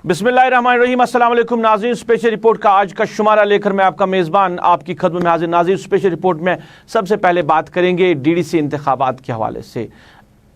बिस्मिल्लाहिर्रहमानिर्रहीम। अस्सलाम वालेकुम नाज़रीन, स्पेशल रिपोर्ट का आज का शुमारा लेकर मैं आपका मेज़बान आपकी खदमत में हाजिर। नाज़रीन, स्पेशल रिपोर्ट में सबसे पहले बात करेंगे डीडीसी इंतखाबात के हवाले से।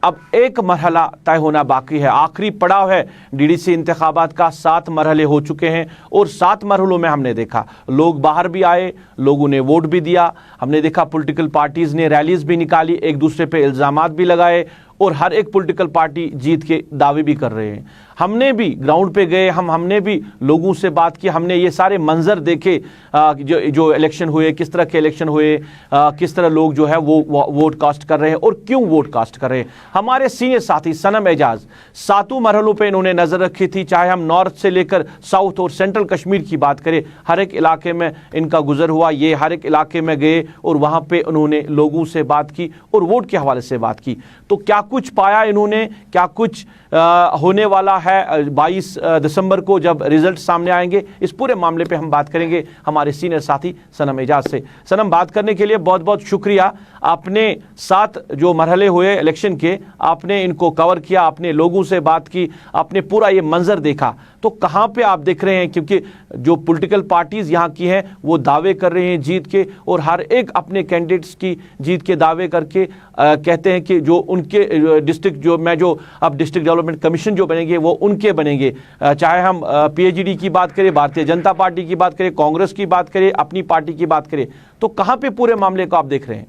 अब एक मरहला तय होना बाकी है, आखिरी पड़ाव है डीडीसी इंतखाबात का। 7 मरहले हो चुके हैं और 7 मरहलों में हमने देखा लोग बाहर भी आए, लोगों ने वोट भी दिया, हमने देखा पॉलिटिकल पार्टीज़ ने रैलीज भी निकाली, एक दूसरे पे इल्ज़ामात भी लगाए और हर एक पॉलिटिकल पार्टी जीत के दावे भी कर रहे हैं। हमने भी ग्राउंड पे गए, हमने भी लोगों से बात की, हमने ये सारे मंजर देखे जो इलेक्शन हुए, किस तरह के इलेक्शन हुए, किस तरह लोग जो है वो वोट कास्ट कर रहे हैं और क्यों वोट कास्ट कर रहे हैं। हमारे सीनियर साथी सनम एजाज 7 मरहलों पे इन्होंने नज़र रखी थी, चाहे हम नॉर्थ से लेकर साउथ और सेंट्रल कश्मीर की बात करें, हर एक इलाके में इनका गुजर हुआ। ये हर एक इलाके में गए और वहाँ पे उन्होंने लोगों से बात की और वोट के हवाले से बात की। तो क्या कुछ पाया इन्होंने, क्या कुछ होने वाला है 22 दिसंबर को जब रिजल्ट सामने आएंगे, इस पूरे मामले पे हम बात करेंगे हमारे सीनियर साथी सनम एजाज से। सनम, बात करने के लिए बहुत बहुत शुक्रिया। आपने 7 जो मरहले हुए इलेक्शन के, आपने इनको कवर किया, आपने लोगों से बात की, आपने पूरा ये मंजर देखा। तो कहाँ पे आप देख रहे हैं, क्योंकि जो पॉलिटिकल पार्टीज यहाँ की हैं वो दावे कर रहे हैं जीत के, और हर एक अपने कैंडिडेट्स की जीत के दावे करके कहते हैं कि जो उनके डिस्ट्रिक्ट जो अब डिस्ट्रिक्ट डेवलपमेंट कमीशन जो बनेंगे वो उनके बनेंगे। चाहे हम पीएचडी की बात करें, भारतीय जनता पार्टी की बात करें, कांग्रेस की बात करें, अपनी पार्टी की बात करें, तो कहाँ पे पूरे मामले को आप देख रहे हैं?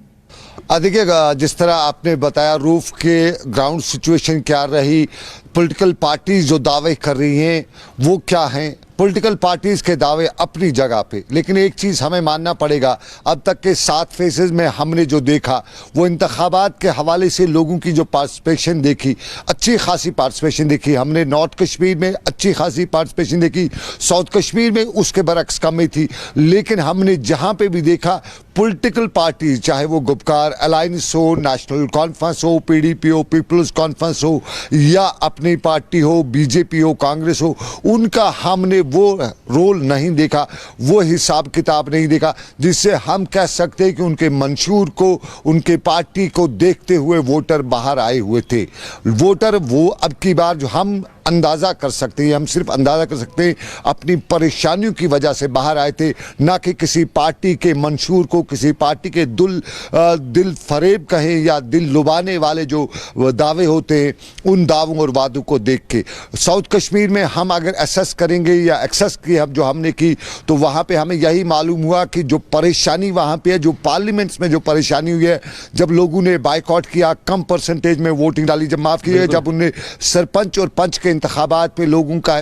देखिए, जिस तरह आपने बताया रूफ के ग्राउंड सिचुएशन क्या रही, पॉलिटिकल पार्टीज जो दावे कर रही हैं वो क्या हैं। पॉलिटिकल पार्टीज के दावे अपनी जगह पे, लेकिन एक चीज़ हमें मानना पड़ेगा, अब तक के 7 फेजेस में हमने जो देखा वो इंतखाबात के हवाले से लोगों की जो पार्टिसिपेशन देखी, अच्छी खासी पार्टिसिपेशन देखी। हमने नॉर्थ कश्मीर में अच्छी खासी पार्टिसिपेशन देखी, साउथ कश्मीर में उसके बरक्स कम ही थी। लेकिन हमने जहाँ पे भी देखा पॉलिटिकल पार्टीज, चाहे वो गुपकार अलायंस हो, नेशनल कॉन्फ्रेंस हो, पीडीपी हो, पीपल्स कॉन्फ्रेंस हो, या अपनी पार्टी हो, बीजेपी हो, कांग्रेस हो, उनका हमने वो रोल नहीं देखा, वो हिसाब किताब नहीं देखा जिससे हम कह सकते हैं कि उनके मंशूर को, उनके पार्टी को देखते हुए वोटर बाहर आए हुए थे। वोटर वो अब की बार जो हम अंदाज़ा कर सकते हैं, हम सिर्फ अंदाज़ा कर सकते हैं, अपनी परेशानियों की वजह से बाहर आए थे, ना कि किसी पार्टी के मंशूर को, किसी पार्टी के दिल फरेब कहें या दिल लुभाने वाले जो दावे होते हैं उन दावों और वादों को देख के। साउथ कश्मीर में हम अगर एसेस करेंगे या एक्सेस की जो हमने की, तो वहाँ पे हमें यही मालूम हुआ कि जो परेशानी वहाँ पे है, जो पार्लियामेंट्स में जो परेशानी हुई है, जब लोगों ने बाइकआउट किया, कम परसेंटेज में वोटिंग डाली, जब माफ़ कीजिए जब उन्हें सरपंच और पंच के इंतखाबात में लोगों का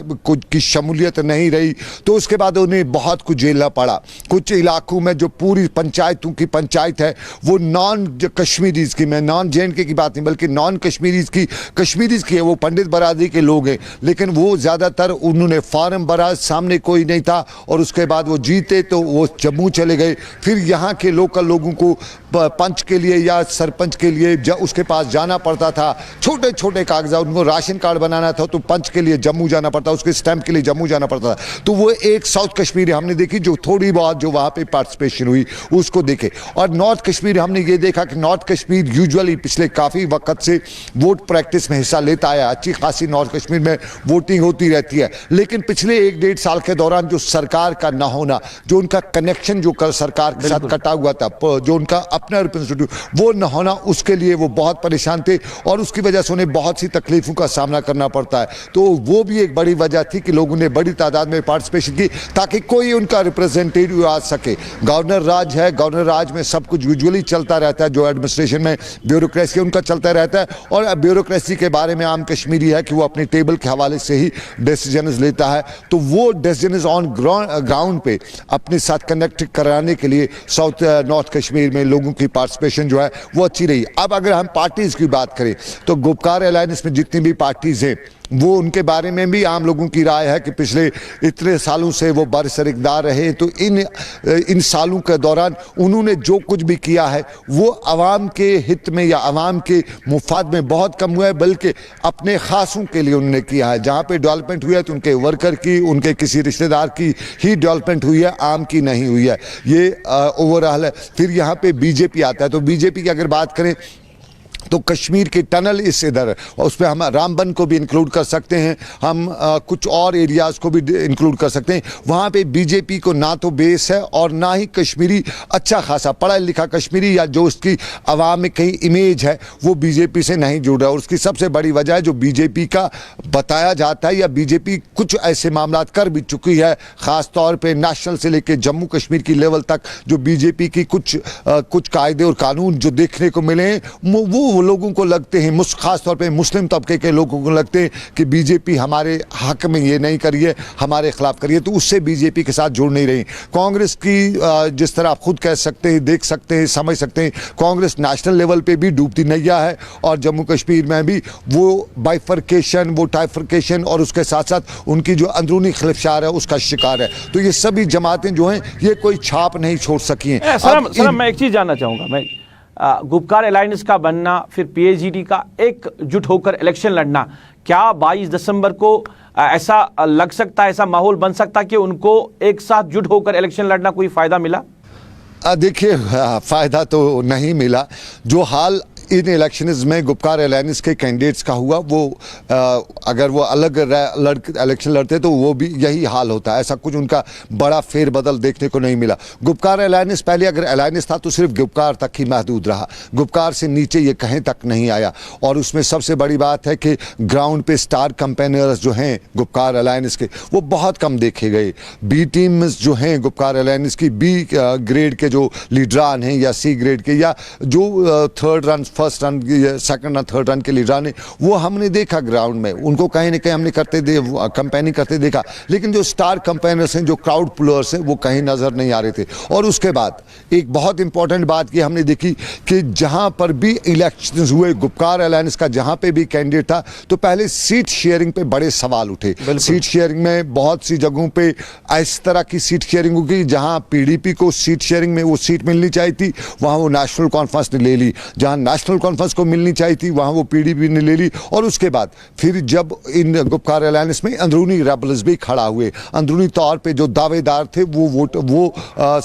की शमूलियत नहीं रही, तो उसके बाद उन्हें बहुत कुछ झेलना पड़ा। कुछ इलाकों में जो पूरी पंचायतों की पंचायत है वो नॉन कश्मीरीज की, मैं नॉन JNK की बात नहीं बल्कि नॉन कश्मीरीज की है, वो पंडित बरादरी के लोग हैं, लेकिन वो ज़्यादातर उन्होंने फार्म भरा, सामने कोई नहीं था, और उसके बाद वो जीते तो वो जम्मू चले गए। फिर यहाँ के लोकल लोगों को पंच के लिए या सरपंच के लिए उसके पास जाना पड़ता था, छोटे छोटे कागजात, उनको राशन कार्ड बनाना था तो पंच के लिए जम्मू जाना पड़ता, उसके स्टैंप के लिए जम्मू जाना पड़ता था। तो वो एक साउथ कश्मीर हमने देखी जो थोड़ी बहुत जो वहाँ पे पार्टिसिपेशन हुई उसको देखे। और नॉर्थ कश्मीर हमने ये देखा कि नॉर्थ कश्मीर यूजुअली पिछले काफ़ी वक्त से वोट प्रैक्टिस में हिस्सा लेता है, अच्छी खासी नॉर्थ कश्मीर में वोटिंग होती रहती है, लेकिन पिछले 1-1.5 साल के दौरान जो सरकार का ना होना, जो उनका कनेक्शन जो सरकार के साथ कटा हुआ था, जो उनका अपना रिप्रेजेंटेटिव वो न होना, उसके लिए वो बहुत परेशान थे और उसकी वजह से उन्हें बहुत सी तकलीफों का सामना करना पड़ता है। तो वो भी एक बड़ी वजह थी कि लोगों ने बड़ी तादाद में पार्टिसिपेशन की ताकि कोई उनका रिप्रेजेंटेटिव आ सके। गवर्नर राज है, गवर्नर राज में सब कुछ यूजुअली चलता रहता है, जो एडमिनिस्ट्रेशन में ब्यूरोक्रेसी उनका चलता रहता है, और ब्यूरोक्रेसी के बारे में आम कश्मीरी है कि वो अपने टेबल के हवाले से ही डिसीजन लेता है। तो वो डिसीजन ऑन ग्राउंड पे अपने साथ कनेक्ट कराने के लिए साउथ नॉर्थ कश्मीर में लोगों की पार्टिसिपेशन जो है वो अच्छी रही। अब अगर हम पार्टीज की बात करें तो गुपकार अलायंस में जितनी भी पार्टीज हैं वो उनके बारे में भी आम लोगों की राय है कि पिछले इतने सालों से वो बरसर इक़्तिदार रहे, तो इन सालों के दौरान उन्होंने जो कुछ भी किया है वो आवाम के हित में या आवाम के मुफाद में बहुत कम हुआ है, बल्कि अपने खासों के लिए उन्होंने किया है। जहाँ पे डेवलपमेंट हुई है तो उनके वर्कर की, उनके किसी रिश्तेदार की ही डेवलपमेंट हुई है, आम की नहीं हुई है। ये ओवरऑल है। फिर यहाँ पे बीजेपी आता है, तो बीजेपी की अगर बात करें तो कश्मीर के टनल इस इधर, और उसमें हम रामबन को भी इंक्लूड कर सकते हैं, हम कुछ और एरियाज़ को भी इंक्लूड कर सकते हैं। वहाँ पे बीजेपी को ना तो बेस है और ना ही कश्मीरी अच्छा खासा पढ़ा लिखा कश्मीरी या जो उसकी आवाम में कहीं इमेज है वो बीजेपी से नहीं जुड़ रहा है। और उसकी सबसे बड़ी वजह है जो बीजेपी का बताया जाता है, या बीजेपी कुछ ऐसे मामला कर भी चुकी है, ख़ास तौर पे नेशनल से लेके जम्मू कश्मीर की लेवल तक जो बीजेपी की कुछ कायदे और कानून जो देखने को मिले हैं वो लोगों को लगते हैं, ख़ास तौर पे मुस्लिम तबके के लोगों को लगते हैं कि बीजेपी हमारे हक में ये नहीं करिए, हमारे खिलाफ करिए, तो उससे बीजेपी के साथ जुड़ नहीं रही। कांग्रेस की जिस तरह आप खुद कह सकते हैं, देख सकते हैं, समझ सकते हैं, कांग्रेस नेशनल लेवल पे भी डूबती नैया है और जम्मू कश्मीर में भी वो बाइफर्केशन, वो टाइफर्केशन और उसके साथ साथ उनकी जो अंदरूनी खिलफशार है उसका शिकार है। तो ये सभी जमातें जो हैं ये कोई छाप नहीं छोड़ सकी हैं। सर मैं एक चीज़ जानना चाहूँगा, मैं गुपकार अलायंस का बनना, फिर पीएचडी का एकजुट होकर इलेक्शन लड़ना, क्या 22 दिसंबर को ऐसा लग सकता है, ऐसा माहौल बन सकता है कि उनको एक साथ जुट होकर इलेक्शन लड़ना कोई फ़ायदा मिला? देखिए फ़ायदा तो नहीं मिला। जो हाल इन इलेक्शंस में गुपकार अलायंस के कैंडिडेट्स का हुआ वो अगर वो अलग इलेक्शन लड़ते तो वो भी यही हाल होता। ऐसा कुछ उनका बड़ा फेरबदल देखने को नहीं मिला। गुपकार अलायंस पहले अगर अलायंस था तो सिर्फ गुपकार तक ही महदूद रहा, गुपकार से नीचे ये कहीं तक नहीं आया। और उसमें सबसे बड़ी बात है कि ग्राउंड पे स्टार कैंपेनर्स जो हैं गुपकार अलायंस के वो बहुत कम देखे गए। बी टीम्स जो हैं गुपकार अलायंस की, बी ग्रेड के जो लीडरान हैं या सी ग्रेड के या जो third run, first run, second run, third run के लीडरान हैं, वो हमने देखा ग्राउंड में, उनको कहीं ना कहीं हमने कैंपेनिंग करते देखा। लेकिन जो स्टार कैंपेनर्स हैं, जो क्राउड पुलर्स हैं, वो कहीं नज़र नहीं आ रहे थे। और उसके बाद एक बहुत इंपॉर्टेंट बात की हमने देखी कि जहां पर भी इलेक्शंस हुए, गुपकार अलायंस का जहां पे भी कैंडिडेट था, तो पहले सीट शेयरिंग पे बड़े सवाल उठे। सीट शेयरिंग में बहुत सी जगहों पे इस तरह की सीट शेयरिंग होगी जहां पीडीपी को सीट शेयरिंग में वो सीट मिलनी चाहिए थी, वहां वो नेशनल कॉन्फ्रेंस ने ले ली। जहां नेशनल कॉन्फ्रेंस को मिलनी चाहिए थी वहां वो पीडीपी ने ले ली। और उसके बाद फिर जब इन गुपकार अलायंस में अंदरूनी रेबल्स भी खड़ा हुए, अंदरूनी तौर पे जो दावेदार थे वो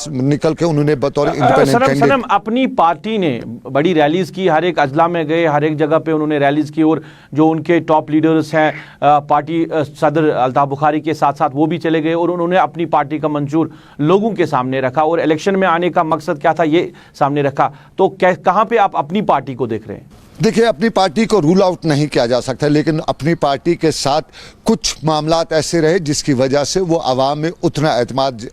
निकल के उन्होंने बतौर इंडिपेंडेंट कैंडिडेट अपनी पार्टी ने बड़ी रैलीज की, हर एक अजला में गए, हर एक जगह पे उन्होंने रैलीज की, और जो उनके टॉप लीडर्स हैं पार्टी सदर अल्ताफ बुखारी के साथ साथ वो भी चले गए और उन्होंने अपनी पार्टी का मंशूर लोगों के सामने रखा और इलेक्शन में आने का मकसद क्या था ये सामने रखा। तो कहां पे आप अपनी पार्टी को देख रहे हैं? देखिए, अपनी पार्टी को रूल आउट नहीं किया जा सकता, लेकिन अपनी पार्टी के साथ कुछ मामलात ऐसे रहे जिसकी वजह से वो आवाम में उतना एतमाद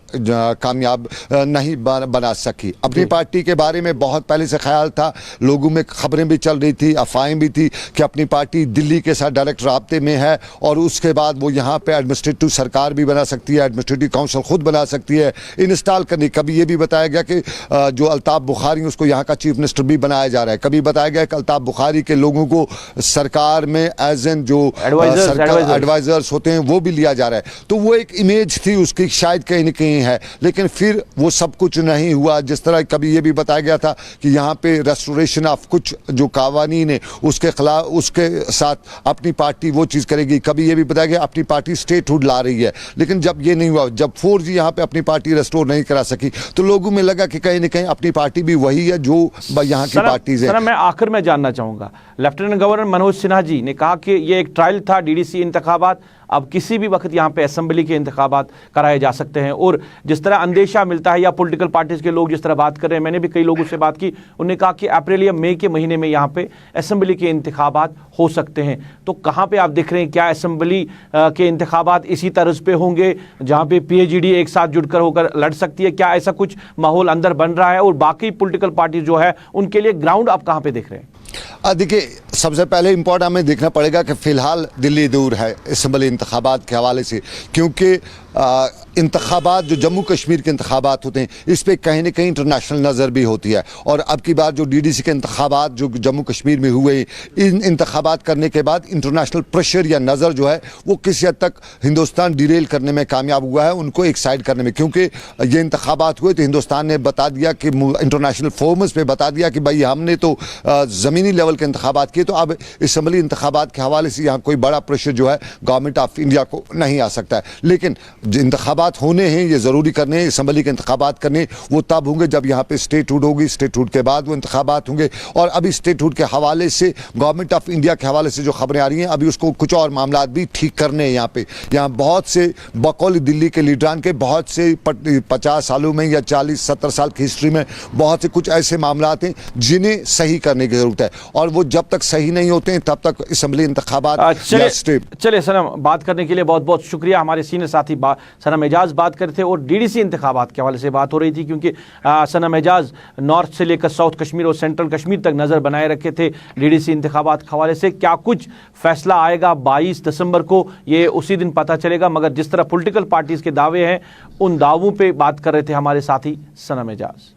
कामयाब नहीं बना सकी। अपनी पार्टी के बारे में बहुत पहले से ख्याल था, लोगों में खबरें भी चल रही थी, अफवाहें भी थी कि अपनी पार्टी दिल्ली के साथ डायरेक्ट राब्ते में है और उसके बाद वो यहाँ पे एडमिनिस्ट्रेटिव सरकार भी बना सकती है, एडमिनिस्ट्रेटिव काउंसिल खुद बना सकती है इंस्टॉल करनी। कभी ये भी बताया गया कि जो अल्ताफ बुखारी उसको यहाँ का चीफ मिनिस्टर भी बनाया जा रहा है। कभी बताया गया कि अल्ताफ बुखारी के लोगों को सरकार में एज एन जो एडवाइजर्स होते हैं वो भी लिया जा रहा है। तो वो एक इमेज थी उसकी, शायद कहीं न कहीं है, लेकिन फिर वो सब कुछ नहीं हुआ। जिस तरह कभी ये भी बताया गया था कि यहाँ पे रेस्टोरेशन ऑफ कुछ जो कानून है उसके खिलाफ, उसके साथ अपनी पार्टी वो चीज़ करेगी। कभी ये भी बताया गया अपनी पार्टी स्टेटहुड ला रही है, लेकिन जब ये नहीं हुआ, जब 4G यहाँ पे अपनी पार्टी रेस्टोर नहीं करा सकी, तो लोगों में लगा कि कहीं न कहीं अपनी पार्टी भी वही है जो यहाँ की पार्टीज है। मैं आखिर में जानना चाहूँगा, लेफ्टिनेंट गवर्नर मनोज सिन्हा जी ने कहा कि ये एक ट्रायल था डीडीसी इंतखाबात, अब किसी भी वक्त यहाँ पे असेंबली के इंतखाबात कराए जा सकते हैं। और जिस तरह अंदेशा मिलता है या पॉलिटिकल पार्टीज के लोग जिस तरह बात कर रहे हैं, मैंने भी कई लोगों से बात की, उन्होंने कहा कि अप्रैल या मई के महीने में यहाँ पे असेंबली के इंतखाबात हो सकते हैं। तो कहाँ पे आप देख रहे हैं, क्या असेंबली के इंतखाबात इसी तर्ज पे होंगे जहाँ पे पीएचडी एक साथ जुड़कर होकर लड़ सकती है? क्या ऐसा कुछ माहौल अंदर बन रहा है? और बाकी पॉलिटिकल पार्टी जो है उनके लिए ग्राउंड आप कहाँ पे देख रहे हैं? देखिए, सबसे पहले इम्पोर्टेंट हमें देखना पड़ेगा कि फ़िलहाल दिल्ली दूर है असेंबली इंतखाबात के हवाले से, क्योंकि इंतखाबात जो जम्मू कश्मीर के इंतखाबात होते हैं इस पर कहीं ना कहीं इंटरनेशनल नज़र भी होती है। और अब की बार जो डीडीसी के इंतखाबात जो जम्मू कश्मीर में हुए, इन इंतखाबात करने के बाद इंटरनेशनल प्रेशर या नज़र जो है वो किसी हद तक हिंदुस्तान डिरेल करने में कामयाब हुआ है, उनको एक साइड करने में। क्योंकि ये इंतखाबात हुए तो हिंदुस्तान ने बता दिया कि इंटरनेशनल फोरम्स पे बता दिया कि भाई हमने तो ज़मीनी लेवल के इंतखाबात किए, तो अब असेंबली इंतखाबात के हवाले से यहाँ कोई बड़ा प्रेशर जो है गवर्नमेंट ऑफ इंडिया को नहीं आ सकता है। लेकिन जो इंतखाबात होने हैं, ये ज़रूरी करने हैं, असम्बली के इंतखाबात करने, वो तब होंगे जब यहाँ पे स्टेटहुड होगी, स्टेटहुड के बाद वो इंतखाबात होंगे। और अभी स्टेटहुड के हवाले से, गवर्नमेंट ऑफ इंडिया के हवाले से जो खबरें आ रही हैं, अभी उसको कुछ और मामला भी ठीक करने हैं। यहाँ बहुत से बकौल दिल्ली के लीडरान के बहुत से 50 सालों में या 40-70 साल की हिस्ट्री में बहुत से कुछ ऐसे मामला हैं जिन्हें सही करने की ज़रूरत है, और वो जब तक सही नहीं होते हैं तब तक असम्बली इंतखाबात। चलिए सनम, बात करने के लिए बहुत बहुत शुक्रिया। हमारे सीनियर साथी सनम एजाज बात कर रहे थे और डीडीसी इंतखाबात के हवाले से बात हो रही थी, क्योंकि सनम एजाज नॉर्थ से लेकर साउथ कश्मीर और सेंट्रल कश्मीर तक नज़र बनाए रखे थे डीडीसी इंतखाबात के हवाले से। क्या कुछ फैसला आएगा 22 दिसंबर को, ये उसी दिन पता चलेगा। मगर जिस तरह पॉलिटिकल पार्टीज के दावे हैं, उन दावों पे बात कर रहे थे हमारे साथी सनम एजाज।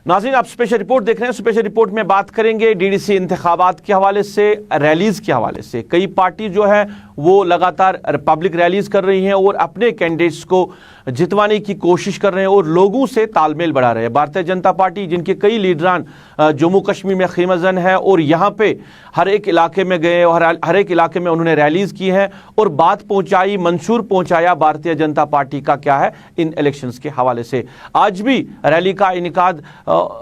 नाज़रीन, आप स्पेशल रिपोर्ट देख रहे हैं। स्पेशल रिपोर्ट में बात करेंगे डीडीसी इंतखाबात के हवाले से, रैलीज के हवाले से। कई पार्टी जो है वो लगातार पब्लिक रैलीज कर रही हैं और अपने कैंडिडेट्स को जितवाने की कोशिश कर रहे हैं और लोगों से तालमेल बढ़ा रहे हैं। भारतीय जनता पार्टी, जिनके कई लीडरान जम्मू कश्मीर में खीमजन है और यहाँ पे हर एक इलाके में गए और हर एक इलाके में उन्होंने रैलीज की हैं और बात पहुंचाई, मंशूर पहुंचाया भारतीय जनता पार्टी का क्या है इन इलेक्शंस के हवाले से। आज भी रैली का इनेकाद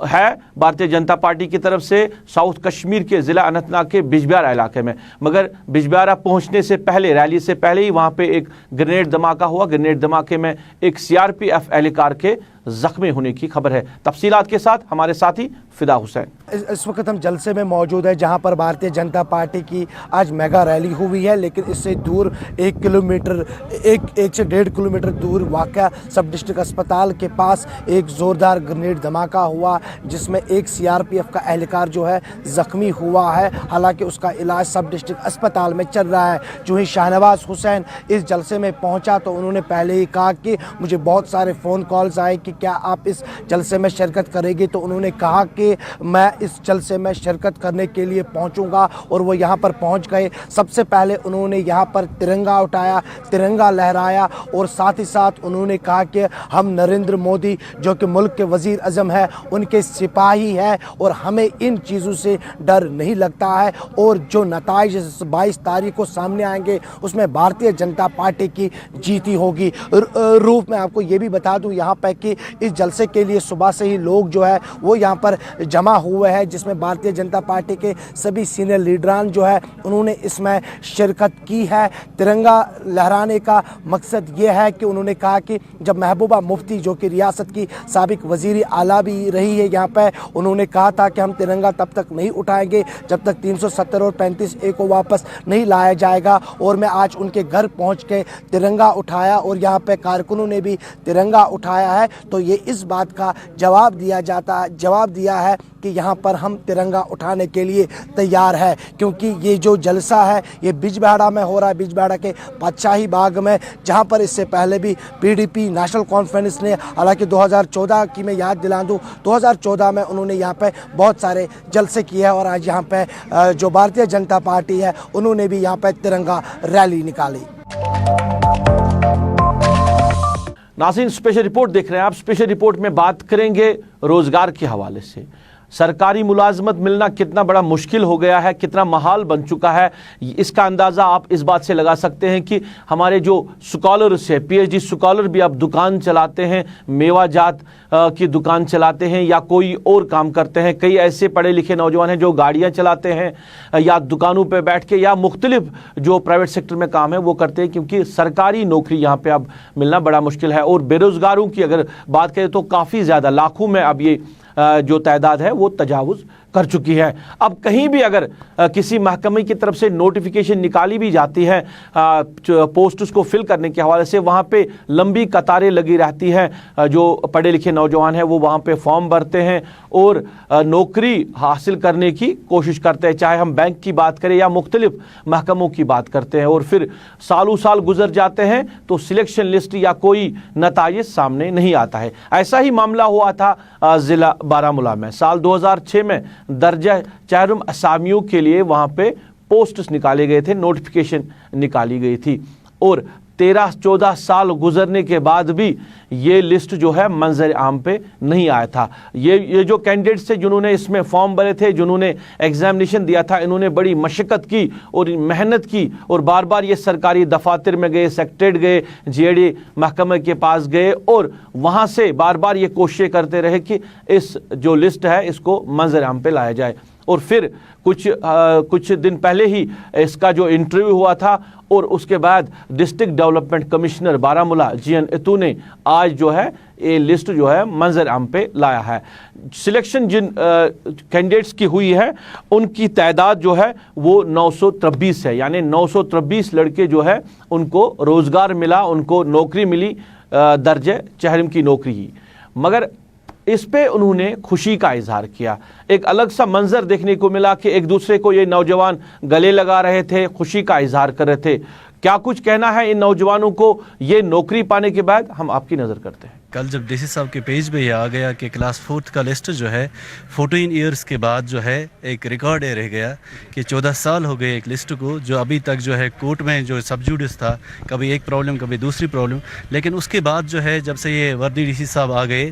है भारतीय जनता पार्टी की तरफ से साउथ कश्मीर के जिला अनंतनाग के बिजबिहारा इलाके में। मगर बिजबिहारा पहुंचने से पहले, रैली से पहले ही वहां पे एक ग्रेनेड धमाका हुआ। ग्रेनेड धमाके में एक सीआरपीएफ एहलकार के जख्मी होने की खबर है। तफसीलात के साथ हमारे साथी फिदा हुसैन। इस वक्त हम जलसे में मौजूद है, जहां पर भारतीय जनता पार्टी की आज मेगा रैली हुई है, लेकिन इससे दूर 1 किलोमीटर, एक से 1.5 किलोमीटर दूर वाक़या सब डिस्ट्रिक्ट अस्पताल के पास एक ज़ोरदार ग्रेनेड धमाका हुआ, जिसमें एक सीआरपीएफ का एहलकार जो है ज़ख्मी हुआ है। हालांकि उसका इलाज सब डिस्ट्रिक्ट अस्पताल में चल रहा है। जो ही शाहनवाज हुसैन इस जलसे में पहुँचा तो उन्होंने पहले ही कहा कि मुझे बहुत सारे फ़ोन कॉल्स आए कि क्या आप इस जलसे में शिरकत करेंगे, तो उन्होंने कहा कि मैं इस जलसे में शिरकत करने के लिए पहुंचूंगा और वो यहाँ पर पहुंच गए। सबसे पहले उन्होंने यहाँ पर तिरंगा उठाया, तिरंगा लहराया और साथ ही साथ उन्होंने कहा कि हम नरेंद्र मोदी जो कि मुल्क के वज़ीर आज़म है, उनके सिपाही हैं और हमें इन चीज़ों से डर नहीं लगता है। और जो नताइज 22 तारीख को सामने आएंगे उसमें भारतीय जनता पार्टी की जीत ही होगी। रूप में आपको ये भी बता दूँ यहाँ पर कि इस जलसे के लिए सुबह से ही लोग जो है वो यहाँ पर जमा हुए हैं, जिसमें भारतीय जनता पार्टी के सभी सीनियर लीडरान जो है उन्होंने इसमें शिरकत की है। तिरंगा लहराने का मकसद ये है कि उन्होंने कहा कि जब महबूबा मुफ्ती जो कि रियासत की साबिक वज़ीर आला भी रही है यहाँ पर, उन्होंने कहा था कि हम तिरंगा तब तक नहीं उठाएंगे जब तक 370 और 35A को वापस नहीं लाया जाएगा। और मैं आज उनके घर पहुँच के तिरंगा उठाया और यहाँ पर कारकुनों ने भी तिरंगा उठाया है। तो ये इस बात का जवाब दिया है कि यहाँ पर हम तिरंगा उठाने के लिए तैयार है, क्योंकि ये जो जलसा है ये बिजबिहारा में हो रहा है, बिजबिहारा के बादशाही बाग में, जहाँ पर इससे पहले भी पीडीपी नेशनल कॉन्फ्रेंस ने, हालांकि 2014 की मैं याद दिला दूँ, 2014 में उन्होंने यहाँ पे बहुत सारे जलसे किए हैं और आज यहाँ पे जो भारतीय जनता पार्टी है उन्होंने भी यहाँ पे तिरंगा रैली निकाली। नाज़रीन, स्पेशल रिपोर्ट देख रहे हैं आप। स्पेशल रिपोर्ट में बात करेंगे रोजगार के हवाले से। सरकारी मुलाजमत मिलना कितना बड़ा मुश्किल हो गया है, कितना महाल बन चुका है, इसका अंदाज़ा आप इस बात से लगा सकते हैं कि हमारे जो स्कॉलर्स हैं, पीएचडी स्कॉलर भी अब दुकान चलाते हैं, मेवा जात की दुकान चलाते हैं या कोई और काम करते हैं। कई ऐसे पढ़े लिखे नौजवान हैं जो गाड़ियां चलाते हैं या दुकानों पर बैठ के या मुख्तलिफ जो प्राइवेट सेक्टर में काम है वो करते हैं, क्योंकि सरकारी नौकरी यहाँ पर अब मिलना बड़ा मुश्किल है। और बेरोज़गारों की अगर बात करें तो काफ़ी ज़्यादा, लाखों में अब ये जो तादाद है वो तजावुज़ कर चुकी है। अब कहीं भी अगर किसी महकमे की तरफ से नोटिफिकेशन निकाली भी जाती है पोस्ट्स को फिल करने के हवाले से, वहाँ पे लंबी कतारें लगी रहती हैं। जो पढ़े लिखे नौजवान हैं वो वहाँ पे फॉर्म भरते हैं और नौकरी हासिल करने की कोशिश करते हैं, चाहे हम बैंक की बात करें या मुख्तलिफ महकमों की बात करते हैं। और फिर सालों साल गुजर जाते हैं तो सिलेक्शन लिस्ट या कोई नताइज सामने नहीं आता है। ऐसा ही मामला हुआ था ज़िला बारामूला में। साल 2006 में दर्जा चारुम असामियों के लिए वहाँ पे पोस्ट्स निकाले गए थे, नोटिफिकेशन निकाली गई थी और 13-14 साल गुजरने के बाद भी ये लिस्ट जो है मंजर आम पे नहीं आया था। ये जो कैंडिडेट्स थे जिन्होंने इसमें फॉर्म भरे थे, जिन्होंने एग्जामिनेशन दिया था, इन्होंने बड़ी मशक्क़त की और मेहनत की और बार बार ये सरकारी दफातर में गए, सेक्रेटरीट गए, जीएडी महकमे के पास गए और वहाँ से बार बार ये कोशिशें करते रहे कि इस जो लिस्ट है इसको मंजर आम पे लाया जाए। और फिर कुछ दिन पहले ही इसका जो इंटरव्यू हुआ था और उसके बाद district development commissioner Baramulla G N Itoo ने आज जो है ये लिस्ट जो है मंजर आम पे लाया है। सिलेक्शन जिन कैंडिडेट्स की हुई है उनकी तादाद जो है वो 923 है, यानी 923 लड़के जो है उनको रोज़गार मिला, उनको नौकरी मिली, दर्जे चहरम की नौकरी ही। मगर इस पे उन्होंने खुशी का इजहार किया। एक अलग सा मंजर देखने को मिला कि एक दूसरे को ये नौजवान गले लगा रहे थे, खुशी का इजहार कर रहे थे। क्या कुछ कहना है इन नौजवानों को ये नौकरी पाने के बाद, हम आपकी नज़र करते हैं। कल जब डीसी साहब के पेज पे ये आ गया कि क्लास 4th का लिस्ट जो है 14 ईयर्स के बाद जो है एक रिकॉर्ड रह गया कि 14 साल हो गए एक लिस्ट को, जो अभी तक जो है कोर्ट में जो सब्जुडिस था, कभी एक प्रॉब्लम कभी दूसरी प्रॉब्लम, लेकिन उसके बाद जो है जब से ये वर्दी डीसी साहब आ गए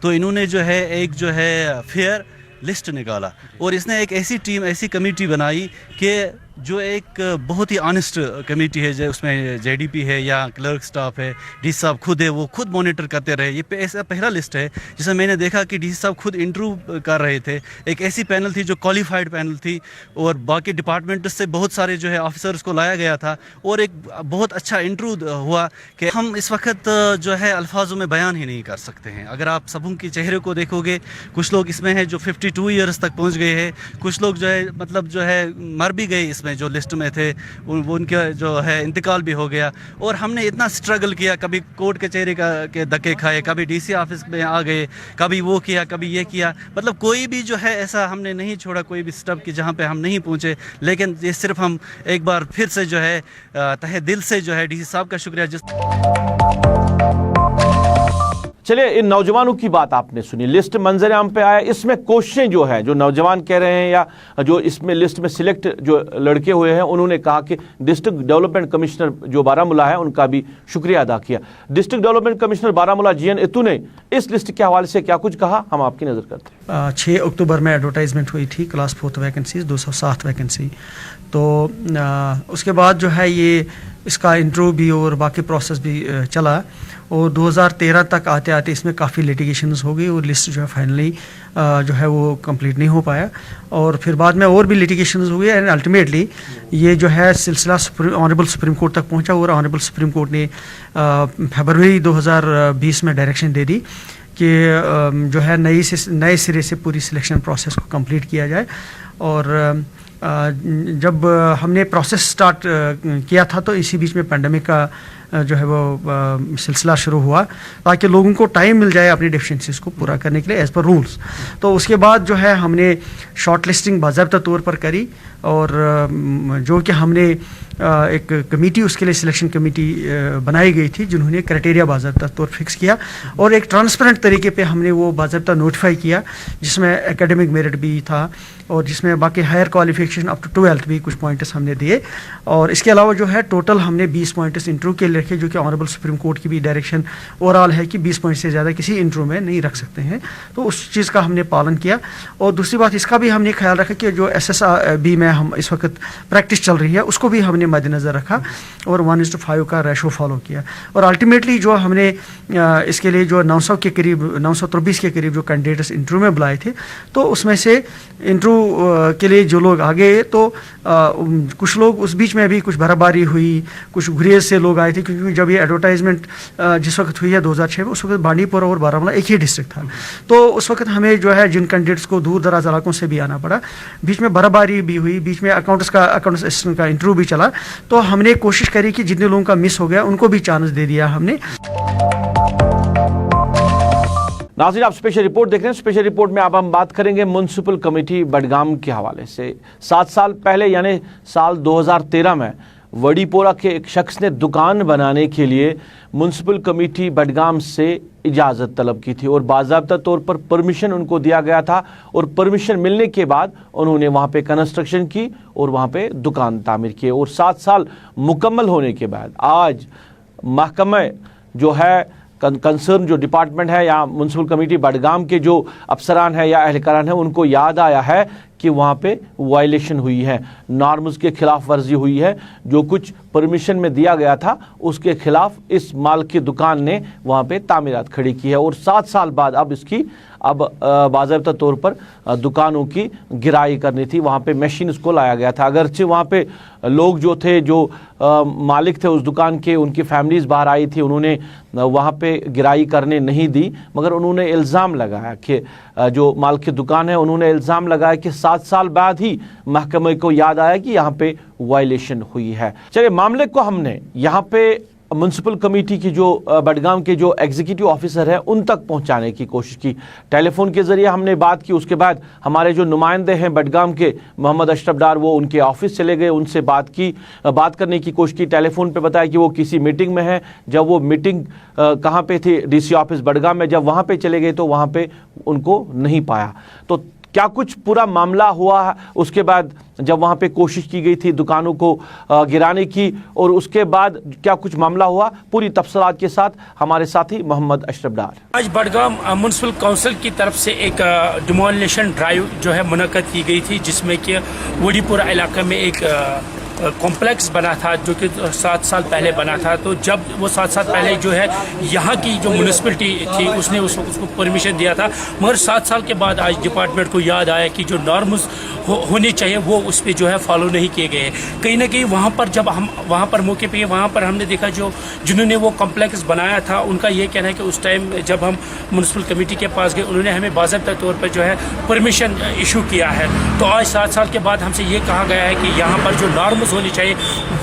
तो इन्होंने जो है एक जो है फेयर लिस्ट निकाला और इसने एक ऐसी टीम, ऐसी कमेटी बनाई कि जो एक बहुत ही ऑनेस्ट कमेटी है, जो उसमें जेडीपी है या क्लर्क स्टाफ है, डीसी साहब खुद है, वो खुद मॉनिटर करते रहे। ये ऐसा पहला लिस्ट है जिसमें मैंने देखा कि डीसी साहब खुद इंटरव्यू कर रहे थे। एक ऐसी पैनल थी जो क्वालिफाइड पैनल थी और बाकी डिपार्टमेंट से बहुत सारे जो है ऑफिसर्स को लाया गया था और एक बहुत अच्छा इंटरव्यू हुआ कि हम इस वक्त जो है अल्फाजों में बयान ही नहीं कर सकते हैं। अगर आप सबों के चेहरे को देखोगे, कुछ लोग इसमें हैं जो 52 ईयर्स तक पहुँच गए हैं, कुछ लोग जो है मतलब जो है मर भी गए इसमें जो लिस्ट में थे, उनका जो है इंतकाल भी हो गया। और हमने इतना स्ट्रगल किया, कभी कोर्ट कचहरी के धक्के खाए, कभी डीसी ऑफिस में आ गए, कभी वो किया, कभी ये किया, मतलब कोई भी जो है ऐसा हमने नहीं छोड़ा कोई भी स्टेप कि जहाँ पे हम नहीं पहुँचे। लेकिन ये सिर्फ हम एक बार फिर से जो है तहे दिल से जो है डीसी साहब का शुक्रिया। चलिए, इन नौजवानों की बात आपने सुनी, लिस्ट मंजर आम पे आया, इसमें कोशिशें जो है जो नौजवान कह रहे हैं या जो इसमें लिस्ट में सिलेक्ट जो लड़के हुए हैं उन्होंने कहा कि डिस्ट्रिक्ट डेवलपमेंट कमिश्नर जो बारामूला है उनका भी शुक्रिया अदा किया। District development commissioner Baramulla G N Itoo ने इस लिस्ट के हवाले से क्या कुछ कहा, हम आपकी नज़र करते हैं। 6 अक्टूबर में एडवर्टाइजमेंट हुई थी क्लास 4th वैकेंसीज 207 वैकेंसी। तो उसके बाद जो है ये इसका इंटरव्यू भी और बाकी प्रोसेस भी चला और 2013 तक आते आते इसमें काफ़ी लिटिगेशंस हो गई और लिस्ट जो है फाइनली जो है वो कंप्लीट नहीं हो पाया और फिर बाद में और भी लिटिगेशंस हो गए एंड अल्टीमेटली ये जो है सिलसिला ऑनरेबल सुप्रीम कोर्ट तक पहुंचा और ऑनरेबल सुप्रीम कोर्ट ने फरवरी 2020 में डायरेक्शन दे दी कि जो है नए सिरे से पूरी सिलेक्शन प्रोसेस को कंप्लीट किया जाए। और जब हमने प्रोसेस स्टार्ट किया था तो इसी बीच में पेंडेमिक का जो है वो सिलसिला शुरू हुआ ताकि लोगों को टाइम मिल जाए अपनी डेफिशिएंसीज को पूरा करने के लिए एज़ पर रूल्स। तो उसके बाद जो है हमने शॉर्ट लिस्टिंग बाज़ाब्ता तौर पर करी और जो कि हमने एक कमेटी उसके लिए सिलेक्शन कमेटी बनाई गई थी जिन्होंने क्राइटेरिया बाज़ाब्ता तौर फिक्स किया और एक ट्रांसपेरेंट तरीके पे हमने वो बाज़ाब्ता नोटिफाई किया जिसमें एकेडमिक मेरिट भी था और जिसमें बाकी higher qualification up to 12th भी कुछ पॉइंट्स हमने दिए। और इसके अलावा जो है टोटल हमने 20 पॉइंट्स इंटरव्यू के लिए रखे जो कि ऑनरेबल सुप्रीम कोर्ट की भी डायरेक्शन ओवरऑल है कि 20 पॉइंट से ज़्यादा किसी इंटरव्यू में नहीं रख सकते हैं। तो उस चीज़ का हमने पालन किया और दूसरी बात इसका भी हमने ख्याल रखा कि जो SSB में हम इस वक्त प्रैक्टिस चल रही है उसको भी हमने मद्देनज़र रखा और 1:5 का रेशो फॉलो किया। और अल्टीमेटली जो हमने इसके लिए जो 900 के करीब 923 के करीब जो कैंडिडेट्स इंटरव्यू में बुलाए थे तो उसमें से इंटरव्यू के लिए जो लोग आ गए तो कुछ लोग उस बीच में भी कुछ बर्फबारी हुई, कुछ गुरेज से लोग आए थे क्योंकि जब ये एडवर्टाइजमेंट जिस वक्त हुई है 2006 में उस वक्त बांडीपुरा और बारामूला एक ही डिस्ट्रिक्ट था। तो उस वक्त हमें जो है जिन कैंडिडेट्स को दूर दराज इलाकों से भी आना पड़ा, बीच में बर्फबारी भी हुई, बीच में अकाउंट्स असिस्टेंट का इंटरव्यू भी चला, तो हमने कोशिश करी कि जितने लोगों का मिस हो गया उनको भी चांस दे दिया हमने। नाज़रीन, आप स्पेशल रिपोर्ट देख रहे हैं। स्पेशल रिपोर्ट में अब हम बात करेंगे म्युनिसिपल कमेटी बडगाम के हवाले से। 7 साल पहले यानी साल 2013 में वडीपोरा के एक शख्स ने दुकान बनाने के लिए म्युनिसिपल कमेटी बडगाम से इजाज़त तलब की थी और बाज़ाब्ता तौर पर परमिशन उनको दिया गया था और परमिशन मिलने के बाद उन्होंने वहाँ पे कंस्ट्रक्शन की और वहाँ पे दुकान तामीर किए और 7 साल मुकम्मल होने के बाद आज महकमा जो है कंसर्न जो डिपार्टमेंट है या म्यूनसिपल कमेटी बडगाम के जो अफसरान हैं या अहलकारान हैं उनको याद आया है कि वहाँ पे वायलेशन हुई है, नॉर्म्स के खिलाफ वर्जी हुई है। जो कुछ परमिशन में दिया गया था उसके खिलाफ इस माल की दुकान ने वहाँ पे तामीरात खड़ी की है और 7 साल बाद अब इसकी बाज़ाब्ता तौर पर दुकानों की गिराई करनी थी। वहाँ पे मशीन इसको लाया गया था, अगरचे वहाँ पे लोग जो थे जो मालिक थे उस दुकान के, उनकी फैमिलीज़ बाहर आई थी, उन्होंने वहाँ पे गिराई करने नहीं दी, मगर उन्होंने इल्ज़ाम लगाया कि जो माल की दुकान है उन्होंने इल्ज़ाम लगाया कि 7 साल बाद ही महकमे को याद आया कि यहाँ पे वायलेशन हुई है। चलिए मामले को हमने यहाँ पे म्यूनसिपल कमेटी की जो बडगाम के जो एग्जीक्यूटिव ऑफिसर है उन तक पहुंचाने की कोशिश की, टेलीफोन के ज़रिए हमने बात की। उसके बाद हमारे जो नुमाइंदे हैं बडगाम के मोहम्मद अशरफ डार, वो उनके ऑफिस चले गए, उनसे बात करने की कोशिश की। टेलीफोन पे बताया कि वो किसी मीटिंग में है। जब वो मीटिंग कहाँ पे थी, डीसी ऑफिस बडगाम में, जब वहाँ पे चले गए तो वहाँ पे उनको नहीं पाया। तो क्या कुछ पूरा मामला हुआ है, उसके बाद जब वहाँ पे कोशिश की गई थी दुकानों को गिराने की, और उसके बाद क्या कुछ मामला हुआ, पूरी तफसीलात के साथ हमारे साथी मोहम्मद अशरफ डार। आज बडगाम म्यूनसिपल काउंसिल की तरफ से एक डिमोलिशन ड्राइव जो है मुनक्कद की गई थी, जिसमें कि वडीपुरा इलाके में एक कॉम्प्लेक्स बना था जो कि 7 साल पहले बना था। तो जब वो 7 साल पहले जो है यहाँ की जो म्यूनसिपलिटी थी उसने उसको परमिशन दिया था, मगर 7 साल के बाद आज डिपार्टमेंट को याद आया कि जो नॉर्म्स होने चाहिए वो उस पर जो है फॉलो नहीं किए गए। कहीं ना कहीं वहाँ पर जब हम वहाँ पर मौके पे वहाँ पर हमने देखा जिन्होंने वो कॉम्प्लेक्स बनाया था उनका ये कहना है कि उस टाइम जब हम म्यूनसिपल कमेटी के पास गए उन्होंने हमें बाज़ाब्ता तौर पर जो है परमिशन इशू किया है। तो आज 7 साल के बाद हमसे ये कहा गया है कि यहाँ पर जो नॉर्म्स होनी चाहिए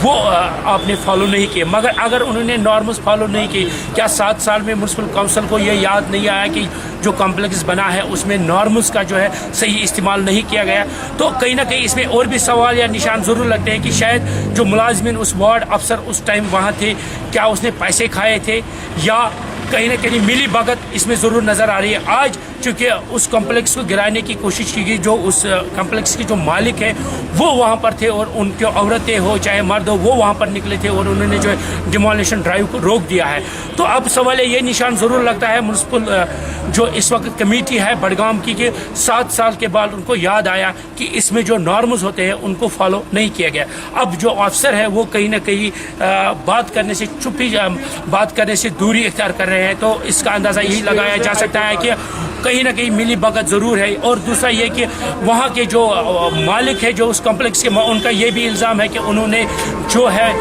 वो आपने फॉलो नहीं किए। मगर अगर उन्होंने नॉर्म्स फॉलो नहीं किए, क्या 7 साल में म्यूनसिपल काउंसिल को ये याद नहीं आया कि जो कॉम्प्लेक्स बना है उसमें नॉर्म्स का जो है सही इस्तेमाल नहीं किया गया? तो कहीं ना कहीं इसमें और भी सवाल या निशान ज़रूर लगते हैं कि शायद जो मुलाजिमिन उस वार्ड अफसर उस टाइम वहाँ थे, क्या उसने पैसे खाए थे या कहीं ना कहीं मिली भगत इसमें ज़रूर नज़र आ रही है। आज चूँकि उस कॉम्प्लेक्स को गिराने की कोशिश की गई, जो उस कॉम्प्लेक्स के जो मालिक है वो वहाँ पर थे और उनके औरतें हो चाहे मर्द हो वो वहाँ पर निकले थे और उन्होंने जो है डिमोलिशन ड्राइव को रोक दिया है। तो अब सवाल ये निशान ज़रूर लगता है म्यूनसिपल जो इस वक्त कमेटी है बडगाम की कि 7 साल के बाद उनको याद आया कि इसमें जो नॉर्म्स होते हैं उनको फॉलो नहीं किया गया। अब जो अफसर है वो कहीं ना कहीं बात करने से बात करने से दूरी इख्तियार कर रहे हैं। तो इसका अंदाज़ा यही लगाया जा सकता है कि कहीं ना कहीं मिली भगत ज़रूर है। और दूसरा ये कि वहाँ के जो मालिक है जो उस कॉम्प्लेक्स के, उनका ये भी इल्ज़ाम है कि उन्होंने जो है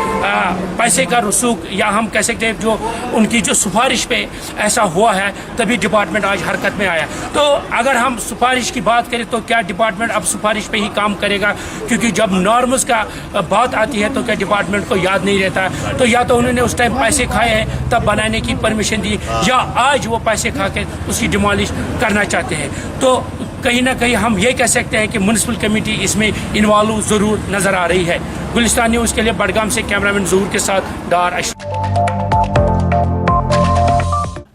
पैसे का रसूख या हम कह सकते हैं जो उनकी जो सिफारिश पे ऐसा हुआ है तभी डिपार्टमेंट आज हरकत में आया। तो अगर हम सिफारिश की बात करें तो क्या डिपार्टमेंट अब सिफारिश पे ही काम करेगा? क्योंकि जब नॉर्म्स का बात आती है तो क्या डिपार्टमेंट को याद नहीं रहता? तो या तो उन्होंने उस टाइम पैसे खाए हैं तब बनाने की परमिशन दी, या आज वो पैसे खा के उसकी डिमोलिश करना चाहते हैं। तो कहीं ना कहीं हम ये कह सकते हैं कि म्यूनसिपल कमेटी इसमें इन्वॉल्व ज़रूर नज़र आ रही है। गुलिस्तान न्यूज़ के लिए बडगाम से कैमरामैन ज़हूर के साथ डार अशरफ।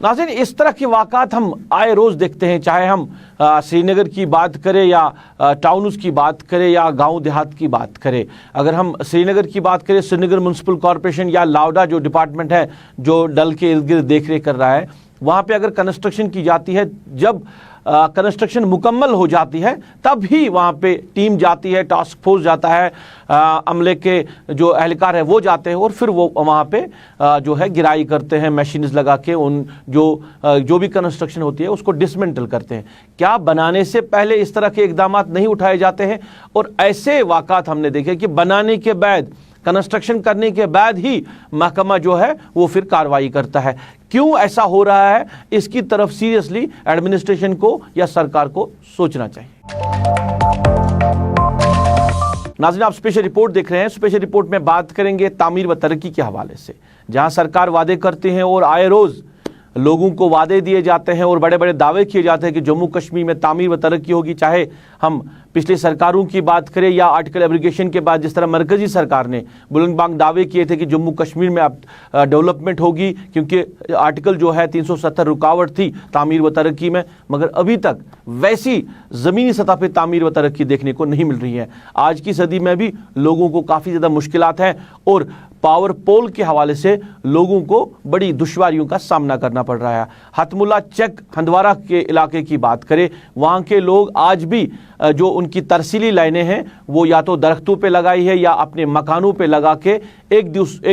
नाज़रीन, इस तरह के वाक़ात हम आए रोज़ देखते हैं, चाहे हम श्रीनगर की बात करें या टाउन्स की बात करें या गांव देहात की बात करें। अगर हम श्रीनगर की बात करें, श्रीनगर म्यूनसिपल कॉरपोरेशन या लावडा जो डिपार्टमेंट है जो डल के इर्द गिर्द देख रेख कर रहा है, वहाँ पे अगर कंस्ट्रक्शन की जाती है, जब कंस्ट्रक्शन मुकम्मल हो जाती है तब ही वहाँ पे टीम जाती है, टास्क फोर्स जाता है, अमले के जो अहलकार है वो जाते हैं और फिर वो वहाँ पे जो है गिराई करते हैं, मशीन्स लगा के उन जो भी कंस्ट्रक्शन होती है उसको डिसमेंटल करते हैं। क्या बनाने से पहले इस तरह के इकदाम नहीं उठाए जाते हैं? और ऐसे वाक़ात हमने देखे कि बनाने के बाद, कंस्ट्रक्शन करने के बाद ही महकमा जो है वो फिर कार्रवाई करता है। क्यों ऐसा हो रहा है, इसकी तरफ सीरियसली एडमिनिस्ट्रेशन को या सरकार को सोचना चाहिए। नाज़रीन, आप स्पेशल रिपोर्ट देख रहे हैं। स्पेशल रिपोर्ट में बात करेंगे तामीर व तरक्की के हवाले से, जहां सरकार वादे करती है और आए रोज़ लोगों को वादे दिए जाते हैं और बड़े बड़े दावे किए जाते हैं कि जम्मू कश्मीर में तामीर व तरक्की होगी। चाहे हम पिछले सरकारों की बात करें या आर्टिकल एब्रिगेशन के बाद जिस तरह मरकजी सरकार ने बुलंद बांग दावे किए थे कि जम्मू कश्मीर में अब डेवलपमेंट होगी, क्योंकि आर्टिकल जो है 370 रुकावट थी तामीर व तरक्की में, मगर अभी तक वैसी ज़मीनी सतह पर तामीर व तरक्की देखने को नहीं मिल रही है। आज की सदी में भी लोगों को काफ़ी ज़्यादा मुश्किलात हैं और पावर पोल के हवाले से लोगों को बड़ी दुश्वारियों का सामना करना पड़ रहा है। हतमुल्ला चेक हंदवारा के इलाके की बात करें, वहाँ के लोग आज भी जो उनकी तरसीली लाइनें हैं वो या तो दरख्तों पे लगाई है या अपने मकानों पे लगा के एक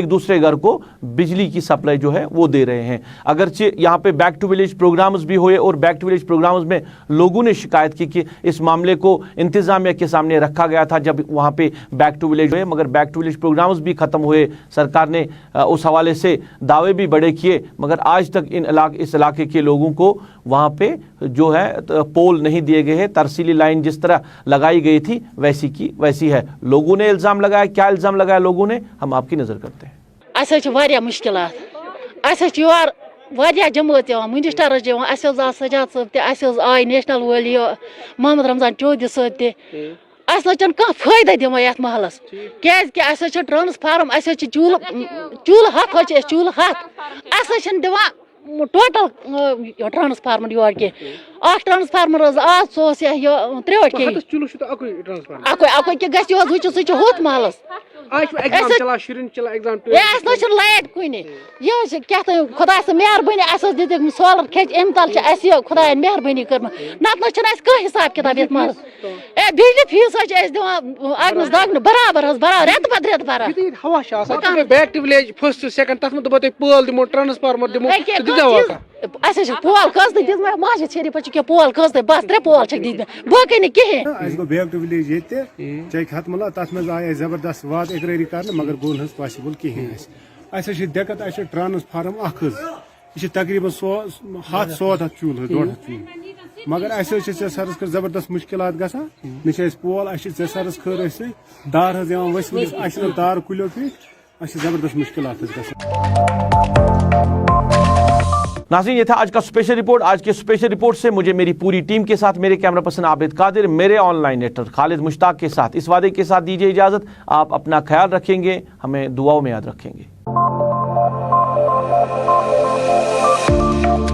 दूसरे घर को बिजली की सप्लाई जो है वो दे रहे हैं। अगरचे यहाँ पे बैक टू विलेज प्रोग्राम्स भी हुए और बैक टू विलेज प्रोग्राम्स में लोगों ने शिकायत की कि इस मामले को इंतजामिया के सामने रखा गया था जब वहाँ पे बैक टू विलेज हुए, मगर बैक टू विलेज प्रोग्राम्स भी ख़त्म हुए। सरकार ने उस हवाले से दावे भी बड़े किए, मगर आज तक इस इलाके के लोगों को वहाँ पे जो है पोल नहीं दिए गए हैं। तरसीली लाइन जिस तरह लगाई गई थी वैसी की वैसी है। लोगों ने इल्ज़ाम लगाया, क्या इल्ज़ाम लगाया लोगों ने, हम आपकी नज़र करते हैं। जमात मिनिस्टर सजाद साहब आय नेशनल वाली मोहम्मद रमजान चौधरी साहब तन कह फायदा दिवान ये महलस क्या ट्रांसफार्म चूल्ह हथ चूल्ह हथ दिवान टोटल ट्रांसफार्मर योर कह ट्रांसफार्मर आज सह त्रेट अक गो हुत महलस लाइट कुन यह क्या खुदा मेहरबानी दिख सोलर खेच अम तल खुदा मेहरबानी कर नत कह हिसाब किताब ये महलस बिजली फीस अगनस दगन बराबर रेत पद रेत भरान back to village first second तथ दबो तुम पोल दिमो ट्रांसफार्मर दिमो पोल कस दिस माजिद शरीफ क्या पोल कस बस 3 पोल दिस बाकी नहीं कहें बैक टू विलेज ये चेक हतमुल्ला तथ मज आय जबरदस्त वाद इकरारी कर मगर गो पॉसिबल कहें दिक्कत ट्रांसफार्म यह तकरीबन 100 चूल्ह 1.5 चूल्ह मगर सरस कर जबरदस्त मुश्किलात गसान न पोल सरस खर दार वस दार कुलो पे जबरदस्त मुश्किलात नाज़रीन, ये था आज का स्पेशल रिपोर्ट। आज के स्पेशल रिपोर्ट से मुझे मेरी पूरी टीम के साथ, मेरे कैमरा पर्सन आबिद कादिर, मेरे ऑनलाइन एडिटर खालिद मुश्ताक के साथ इस वादे के साथ दीजिए इजाज़त। आप अपना ख्याल रखेंगे, हमें दुआओं में याद रखेंगे।